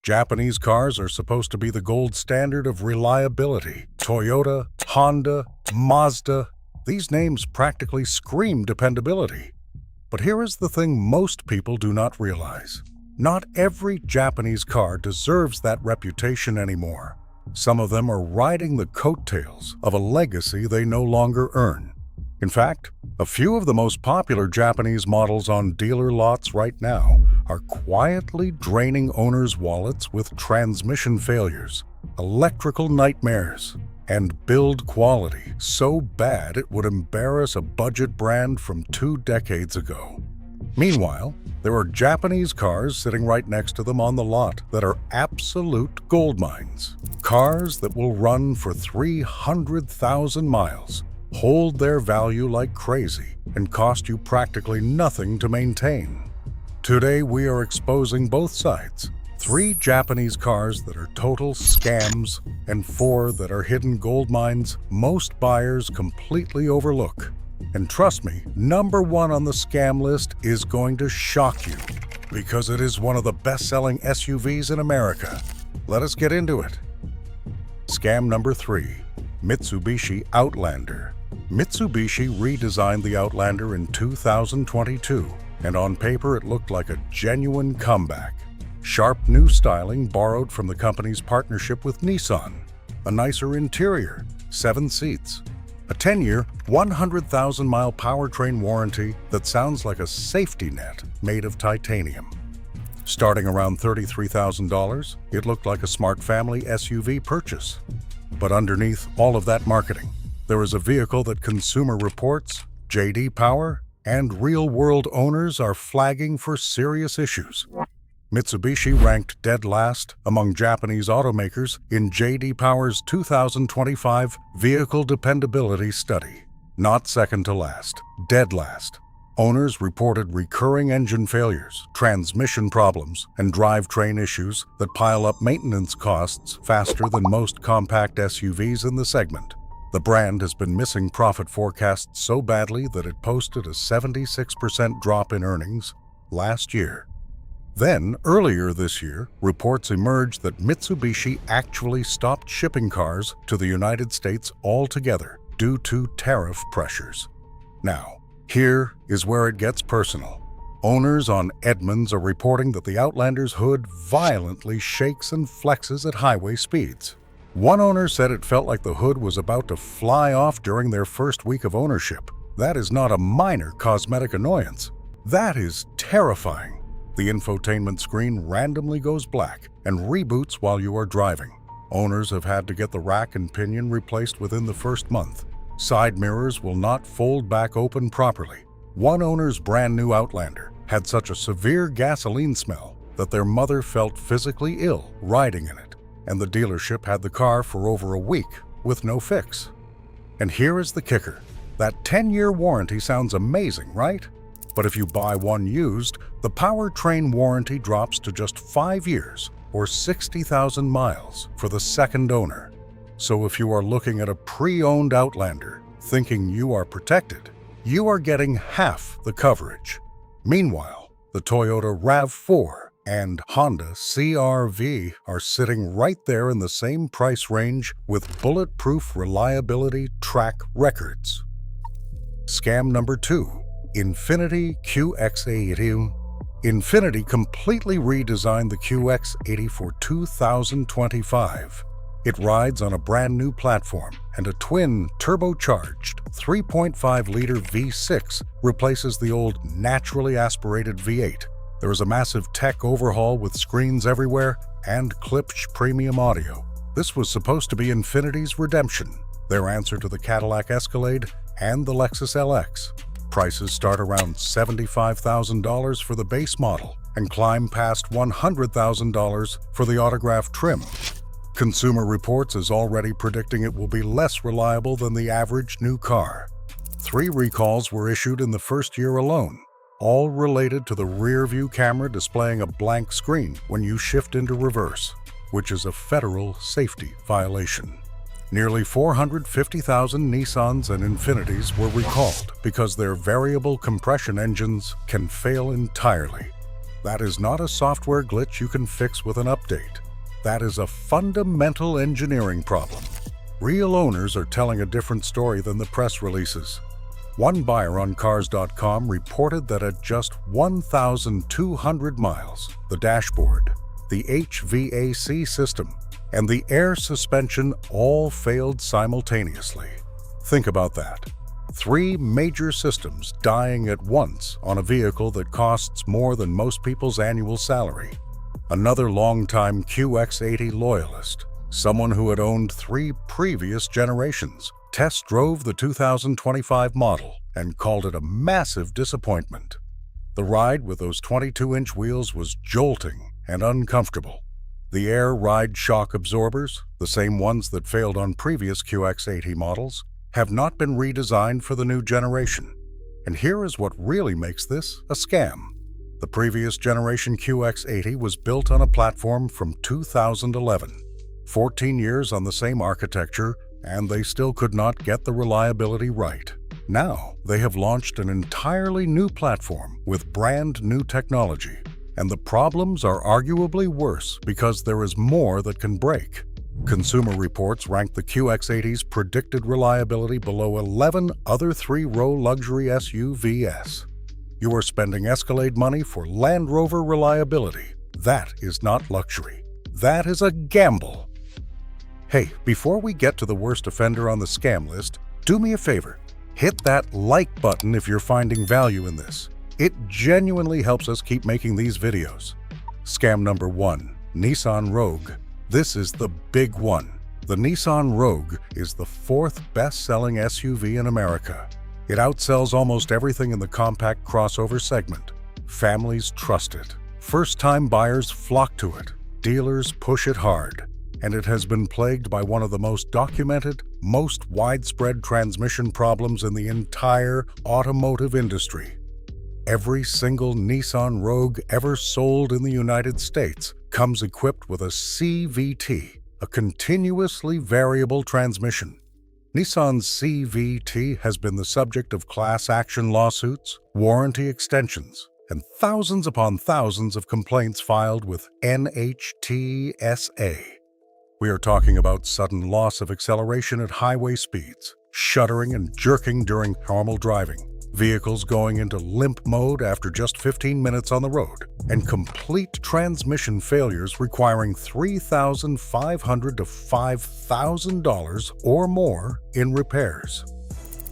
Japanese cars are supposed to be the gold standard of reliability. Toyota, Honda, Mazda, these names practically scream dependability. But here is the thing most people do not realize. Not every Japanese car deserves that reputation anymore. Some of them are riding the coattails of a legacy they no longer earn. In fact, a few of the most popular Japanese models on dealer lots right now are quietly draining owners' wallets with transmission failures, electrical nightmares, and build quality so bad it would embarrass a budget brand from 2 decades ago. Meanwhile, there are Japanese cars sitting right next to them on the lot that are absolute gold mines. Cars that will run for 300,000 miles, hold their value like crazy, and cost you practically nothing to maintain. Today, we are exposing both sides. 3 Japanese cars that are total scams, and 4 that are hidden gold mines most buyers completely overlook. And trust me, number 1 on the scam list is going to shock you, because it is one of the best-selling SUVs in America. Let us get into it. Scam number 3, Mitsubishi Outlander. Mitsubishi redesigned the Outlander in 2022, and on paper it looked like a genuine comeback. Sharp new styling borrowed from the company's partnership with Nissan, a nicer interior, 7 seats, a 10-year, 100,000-mile powertrain warranty that sounds like a safety net made of titanium. Starting around $33,000, it looked like a smart family SUV purchase. But underneath all of that marketing, there is a vehicle that Consumer Reports, J.D. Power, and real-world owners are flagging for serious issues. Mitsubishi ranked dead last among Japanese automakers in J.D. Power's 2025 Vehicle Dependability Study. Not second to last, dead last. Owners reported recurring engine failures, transmission problems, and drivetrain issues that pile up maintenance costs faster than most compact SUVs in the segment. The brand has been missing profit forecasts so badly that it posted a 76% drop in earnings last year. Then, earlier this year, reports emerged that Mitsubishi actually stopped shipping cars to the United States altogether due to tariff pressures. Now, here is where it gets personal. Owners on Edmunds are reporting that the Outlander's hood violently shakes and flexes at highway speeds. One owner said it felt like the hood was about to fly off during their first week of ownership. That is not a minor cosmetic annoyance. That is terrifying. The infotainment screen randomly goes black and reboots while you are driving. Owners have had to get the rack and pinion replaced within the first month. Side mirrors will not fold back open properly. One owner's brand new Outlander had such a severe gasoline smell that their mother felt physically ill riding in it, and the dealership had the car for over a week with no fix. And here is the kicker. That 10-year warranty sounds amazing, right? But if you buy one used, the powertrain warranty drops to just 5 years or 60,000 miles for the second owner. So if you are looking at a pre-owned Outlander thinking you are protected, you are getting half the coverage. Meanwhile, the Toyota RAV4 and Honda CR-V are sitting right there in the same price range with bulletproof reliability track records. Scam number 2. Infiniti QX80. Infiniti completely redesigned the QX80 for 2025. It rides on a brand new platform, and a twin turbocharged 3.5-liter V6 replaces the old naturally aspirated V8. There is a massive tech overhaul with screens everywhere and Klipsch premium audio. This was supposed to be Infiniti's redemption, their answer to the Cadillac Escalade and the Lexus LX. Prices start around $75,000 for the base model and climb past $100,000 for the autograph trim. Consumer Reports is already predicting it will be less reliable than the average new car. 3 recalls were issued in the first year alone, all related to the rear-view camera displaying a blank screen when you shift into reverse, which is a federal safety violation. Nearly 450,000 Nissans and Infinitis were recalled because their variable compression engines can fail entirely. That is not a software glitch you can fix with an update. That is a fundamental engineering problem. Real owners are telling a different story than the press releases. One buyer on Cars.com reported that at just 1,200 miles, the dashboard, the HVAC system, and the air suspension all failed simultaneously. Think about that. 3 major systems dying at once on a vehicle that costs more than most people's annual salary. Another longtime QX80 loyalist, someone who had owned 3 previous generations, test drove the 2025 model and called it a massive disappointment. The ride with those 22-inch wheels was jolting and uncomfortable. The air ride shock absorbers, the same ones that failed on previous QX80 models, have not been redesigned for the new generation. And here is what really makes this a scam. The previous generation QX80 was built on a platform from 2011. 14 years on the same architecture, and they still could not get the reliability right. Now, they have launched an entirely new platform with brand new technology, and the problems are arguably worse because there is more that can break. Consumer Reports ranked the QX80's predicted reliability below 11 other 3-row luxury SUVs. You are spending Escalade money for Land Rover reliability. That is not luxury. That is a gamble. Hey, before we get to the worst offender on the scam list, do me a favor. Hit that like button if you're finding value in this. It genuinely helps us keep making these videos. Scam number 1, Nissan Rogue. This is the big one. The Nissan Rogue is the 4th best-selling SUV in America. It outsells almost everything in the compact crossover segment. Families trust it. First-time buyers flock to it. Dealers push it hard. And it has been plagued by one of the most documented, most widespread transmission problems in the entire automotive industry. Every single Nissan Rogue ever sold in the United States comes equipped with a CVT, a continuously variable transmission. Nissan's CVT has been the subject of class action lawsuits, warranty extensions, and thousands upon thousands of complaints filed with NHTSA. We are talking about sudden loss of acceleration at highway speeds, shuddering and jerking during normal driving, vehicles going into limp mode after just 15 minutes on the road, and complete transmission failures requiring $3,500 to $5,000 or more in repairs.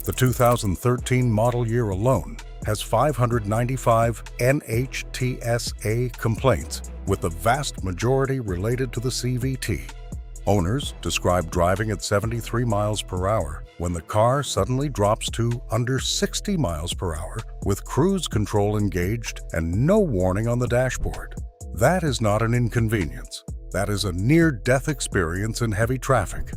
The 2013 model year alone has 595 NHTSA complaints, with the vast majority related to the CVT. Owners describe driving at 73 miles per hour when the car suddenly drops to under 60 miles per hour with cruise control engaged and no warning on the dashboard. That is not an inconvenience. That is a near-death experience in heavy traffic.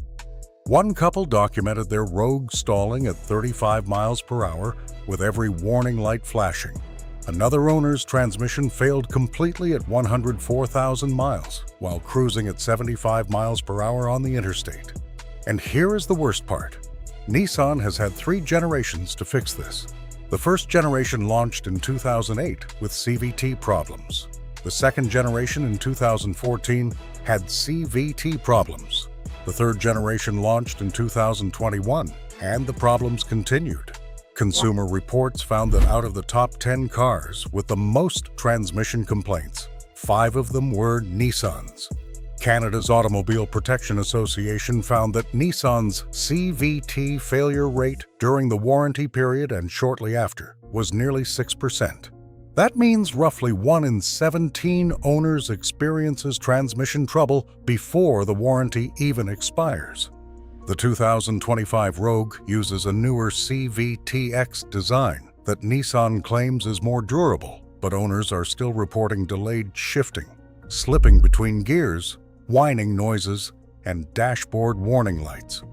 One couple documented their Rogue stalling at 35 miles per hour with every warning light flashing. Another owner's transmission failed completely at 104,000 miles while cruising at 75 miles per hour on the interstate. And here is the worst part. Nissan has had 3 generations to fix this. The first generation launched in 2008 with CVT problems. The second generation in 2014 had CVT problems. The third generation launched in 2021, and the problems continued. Consumer Reports found that out of the top 10 cars with the most transmission complaints, 5 of them were Nissans. Canada's Automobile Protection Association found that Nissan's CVT failure rate during the warranty period and shortly after was nearly 6%. That means roughly 1 in 17 owners experiences transmission trouble before the warranty even expires. The 2025 Rogue uses a newer CVTX design that Nissan claims is more durable, but owners are still reporting delayed shifting, slipping between gears, whining noises, and dashboard warning lights.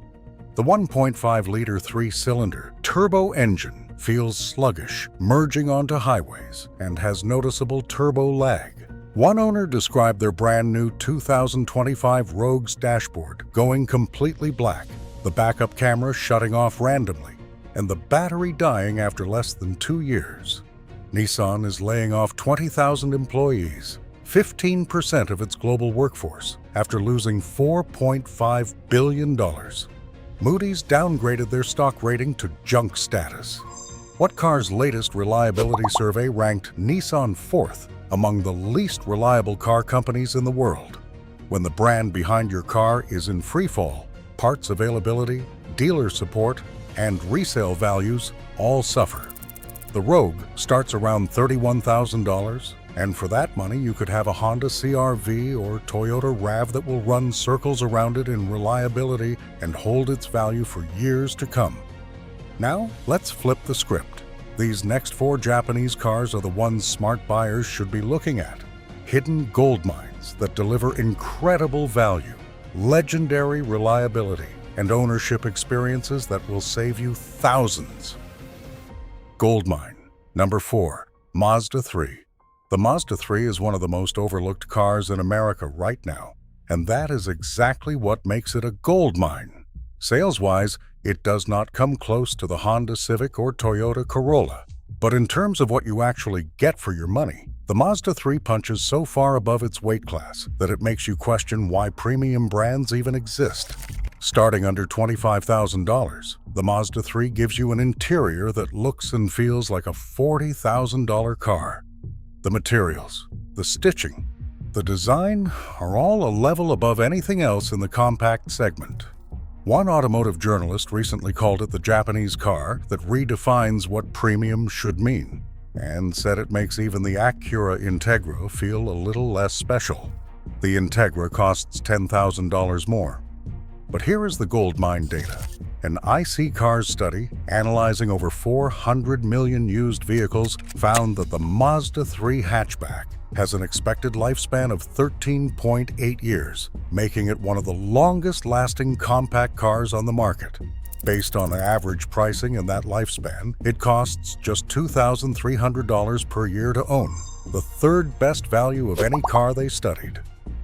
The 1.5-liter 3-cylinder turbo engine feels sluggish, merging onto highways, and has noticeable turbo lag. One owner described their brand new 2025 Rogue's dashboard going completely black, the backup camera shutting off randomly, and the battery dying after less than 2 years. Nissan is laying off 20,000 employees, 15% of its global workforce, after losing $4.5 billion. Moody's downgraded their stock rating to junk status. What Car's latest reliability survey ranked Nissan fourth among the least reliable car companies in the world. When the brand behind your car is in freefall, parts availability, dealer support, and resale values all suffer. The Rogue starts around $31,000, and for that money you could have a Honda CR-V or Toyota RAV that will run circles around it in reliability and hold its value for years to come. Now, let's flip the script. These next 4 Japanese cars are the ones smart buyers should be looking at. Hidden gold mines that deliver incredible value, legendary reliability, and ownership experiences that will save you thousands. Goldmine. Number 4. Mazda 3. The Mazda 3 is one of the most overlooked cars in America right now, and that is exactly what makes it a gold mine. Sales-wise, it does not come close to the Honda Civic or Toyota Corolla, but in terms of what you actually get for your money, the Mazda 3 punches so far above its weight class that it makes you question why premium brands even exist. Starting under $25,000, the Mazda 3 gives you an interior that looks and feels like a $40,000 car. The materials, the stitching, the design are all a level above anything else in the compact segment. One automotive journalist recently called it the Japanese car that redefines what premium should mean, and said it makes even the Acura Integra feel a little less special. The Integra costs $10,000 more. But here is the gold mine data. An IC Cars study analyzing over 400 million used vehicles found that the Mazda 3 hatchback has an expected lifespan of 13.8 years, making it one of the longest-lasting compact cars on the market. Based on average pricing in that lifespan, it costs just $2,300 per year to own, the third best value of any car they studied.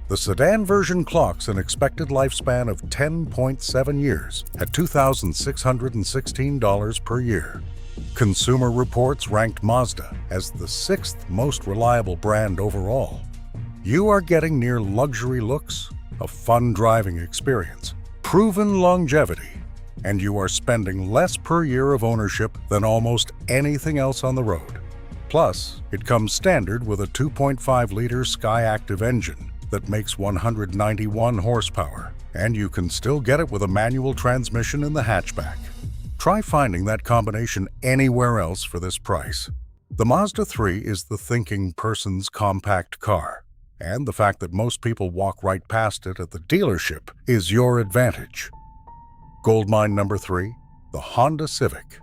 The sedan version clocks an expected lifespan of 10.7 years at $2,616 per year. Consumer Reports ranked Mazda as the 6th most reliable brand overall. You are getting near luxury looks, a fun driving experience, proven longevity, and you are spending less per year of ownership than almost anything else on the road. Plus, it comes standard with a 2.5-liter Skyactiv engine that makes 191 horsepower, and you can still get it with a manual transmission in the hatchback. Try finding that combination anywhere else for this price. The Mazda 3 is the thinking person's compact car, and the fact that most people walk right past it at the dealership is your advantage. Goldmine number 3, the Honda Civic.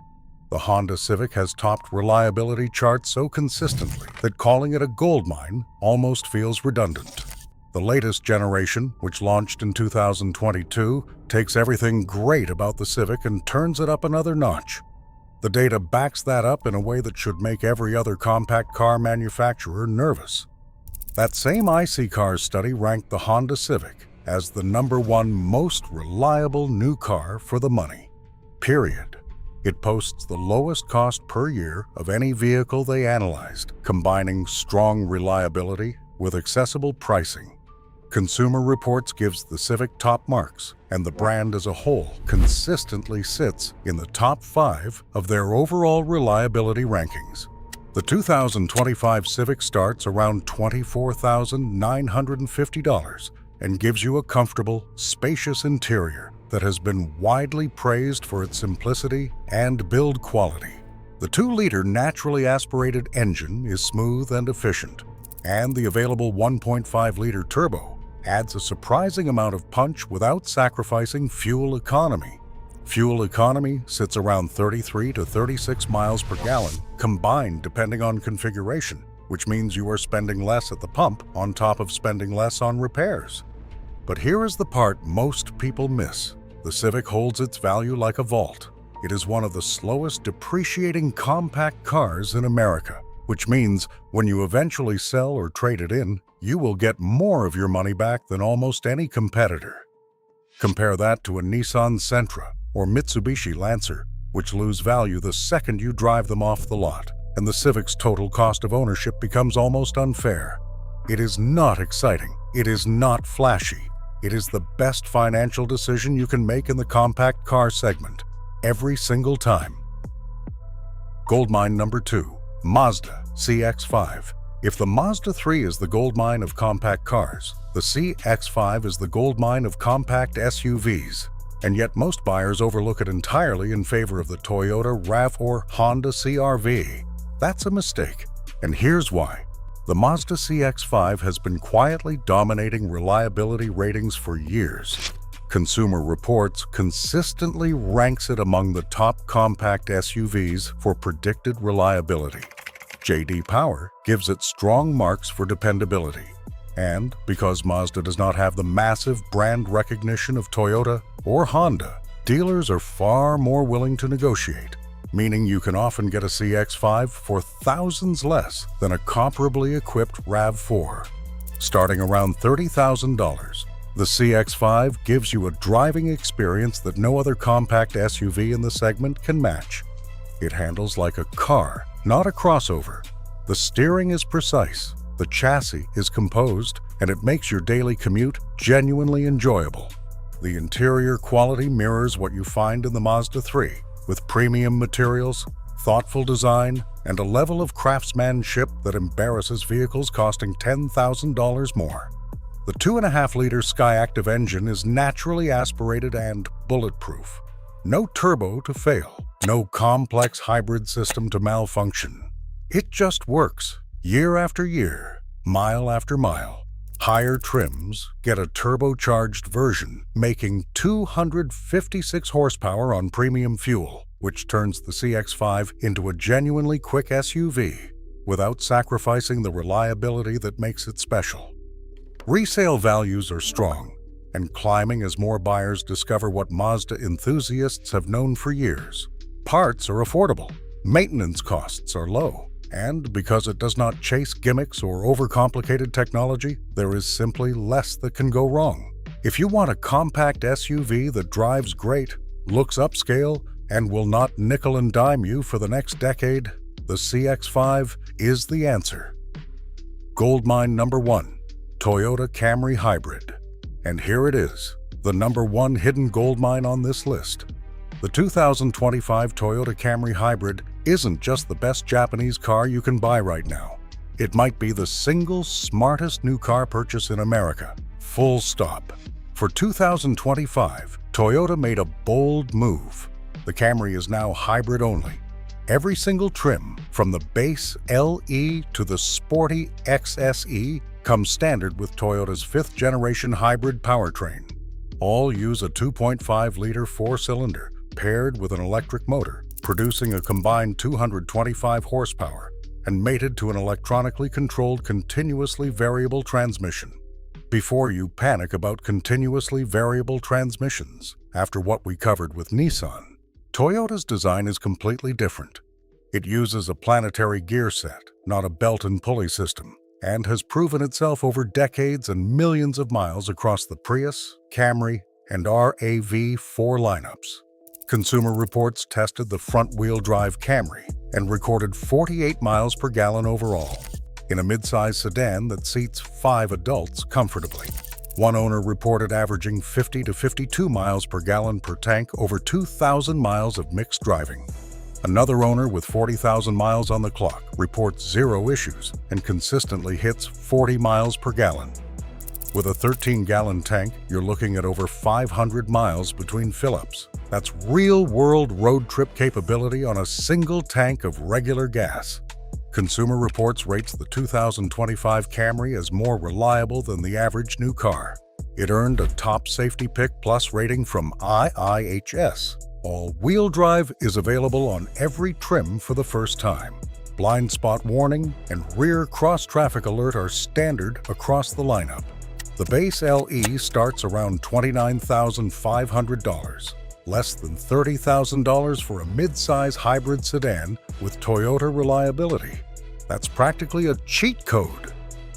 The Honda Civic has topped reliability charts so consistently that calling it a gold mine almost feels redundant. The latest generation, which launched in 2022, takes everything great about the Civic and turns it up another notch. The data backs that up in a way that should make every other compact car manufacturer nervous. That same IC Cars study ranked the Honda Civic as the #1 most reliable new car for the money. Period. It posts the lowest cost per year of any vehicle they analyzed, combining strong reliability with accessible pricing. Consumer Reports gives the Civic top marks, and the brand as a whole consistently sits in the top 5 of their overall reliability rankings. The 2025 Civic starts around $24,950 and gives you a comfortable, spacious interior that has been widely praised for its simplicity and build quality. The 2-liter naturally aspirated engine is smooth and efficient, and the available 1.5-liter turbo adds a surprising amount of punch without sacrificing fuel economy. Fuel economy sits around 33 to 36 miles per gallon, combined depending on configuration, which means you are spending less at the pump on top of spending less on repairs. But here is the part most people miss. The Civic holds its value like a vault. It is one of the slowest depreciating compact cars in America, which means when you eventually sell or trade it in, you will get more of your money back than almost any competitor. Compare that to a Nissan Sentra or Mitsubishi Lancer, which lose value the second you drive them off the lot. and the Civic's total cost of ownership becomes almost unfair. It is not exciting. It is not flashy. It is the best financial decision you can make in the compact car segment, every single time. Goldmine number 2, Mazda CX-5. If the Mazda 3 is the goldmine of compact cars, the CX-5 is the goldmine of compact SUVs. And yet most buyers overlook it entirely in favor of the Toyota RAV or Honda CR-V. That's a mistake, and here's why. The Mazda CX-5 has been quietly dominating reliability ratings for years. Consumer Reports consistently ranks it among the top compact SUVs for predicted reliability. J.D. Power gives it strong marks for dependability. And because Mazda does not have the massive brand recognition of Toyota or Honda, dealers are far more willing to negotiate, meaning you can often get a CX-5 for thousands less than a comparably equipped RAV4. Starting around $30,000, the CX-5 gives you a driving experience that no other compact SUV in the segment can match. It handles like a car, not a crossover. The steering is precise, the chassis is composed, and it makes your daily commute genuinely enjoyable. The interior quality mirrors what you find in the Mazda 3, with premium materials, thoughtful design, and a level of craftsmanship that embarrasses vehicles costing $10,000 more. The 2.5-liter Skyactiv engine is naturally aspirated and bulletproof. No turbo to fail, no complex hybrid system to malfunction. It just works, year after year, mile after mile. Higher trims get a turbocharged version, making 256 horsepower on premium fuel, which turns the CX-5 into a genuinely quick SUV without sacrificing the reliability that makes it special. Resale values are strong and climbing as more buyers discover what Mazda enthusiasts have known for years. Parts are affordable, maintenance costs are low, and because it does not chase gimmicks or overcomplicated technology, there is simply less that can go wrong. If you want a compact SUV that drives great, looks upscale, and will not nickel and dime you for the next decade, the CX-5 is the answer. Goldmine number 1, Toyota Camry Hybrid. And here it is, the number 1 hidden goldmine on this list. The 2025 Toyota Camry Hybrid isn't just the best Japanese car you can buy right now. It might be the single smartest new car purchase in America. Full stop. For 2025, Toyota made a bold move. The Camry is now hybrid only. Every single trim, from the base LE to the sporty XSE, comes standard with Toyota's 5th-generation hybrid powertrain. All use a 2.5-liter 4-cylinder paired with an electric motor, producing a combined 225 horsepower and mated to an electronically controlled continuously variable transmission. Before you panic about continuously variable transmissions, after what we covered with Nissan, Toyota's design is completely different. It uses a planetary gear set, not a belt and pulley system, and has proven itself over decades and millions of miles across the Prius, Camry, and RAV4 lineups. Consumer Reports tested the front-wheel drive Camry and recorded 48 miles per gallon overall, in a midsize sedan that seats 5 adults comfortably. One owner reported averaging 50 to 52 miles per gallon per tank over 2,000 miles of mixed driving. Another owner with 40,000 miles on the clock reports 0 issues and consistently hits 40 miles per gallon. With a 13-gallon tank, you're looking at over 500 miles between fill-ups. That's real-world road trip capability on a single tank of regular gas. Consumer Reports rates the 2025 Camry as more reliable than the average new car. It earned a top Safety Pick Plus rating from IIHS. All-wheel drive is available on every trim for the first time. Blind spot warning and rear cross-traffic alert are standard across the lineup. The base LE starts around $29,500, less than $30,000 for a mid-size hybrid sedan with Toyota reliability. That's practically a cheat code.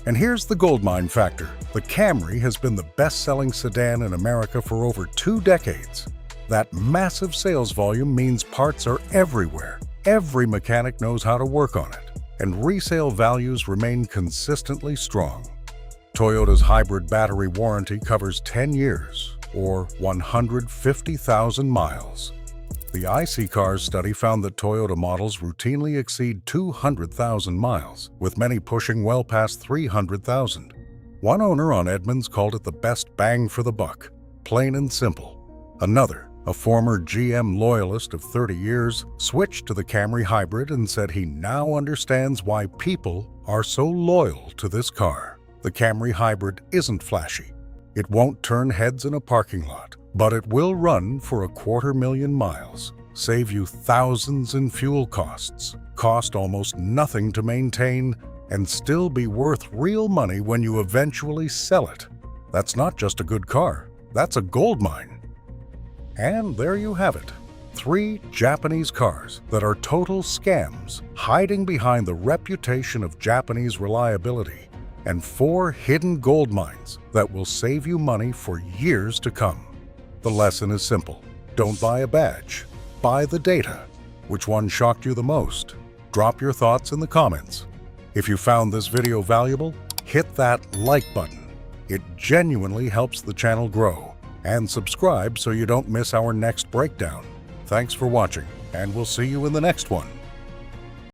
And here's the goldmine factor. The Camry has been the best-selling sedan in America for over 2 decades. That massive sales volume means parts are everywhere, Every mechanic knows how to work on it, and resale values remain consistently strong. Toyota's hybrid battery warranty covers 10 years, or 150,000 miles. The iSeeCars study found that Toyota models routinely exceed 200,000 miles, with many pushing well past 300,000. One owner on Edmunds called it the best bang for the buck, plain and simple. Another, a former GM loyalist of 30 years, switched to the Camry hybrid and said he now understands why people are so loyal to this car. The Camry hybrid isn't flashy. It won't turn heads in a parking lot, but it will run for 250,000 miles, save you thousands in fuel costs, cost almost nothing to maintain, and still be worth real money when you eventually sell it. That's not just a good car, that's a gold mine. And there you have it. 3 Japanese cars that are total scams, hiding behind the reputation of Japanese reliability, and 4 hidden gold mines that will save you money for years to come. The lesson is simple. Don't buy a badge. Buy the data. Which one shocked you the most? Drop your thoughts in the comments. If you found this video valuable, hit that like button. It genuinely helps the channel grow. And subscribe so you don't miss our next breakdown. Thanks for watching, and we'll see you in the next one.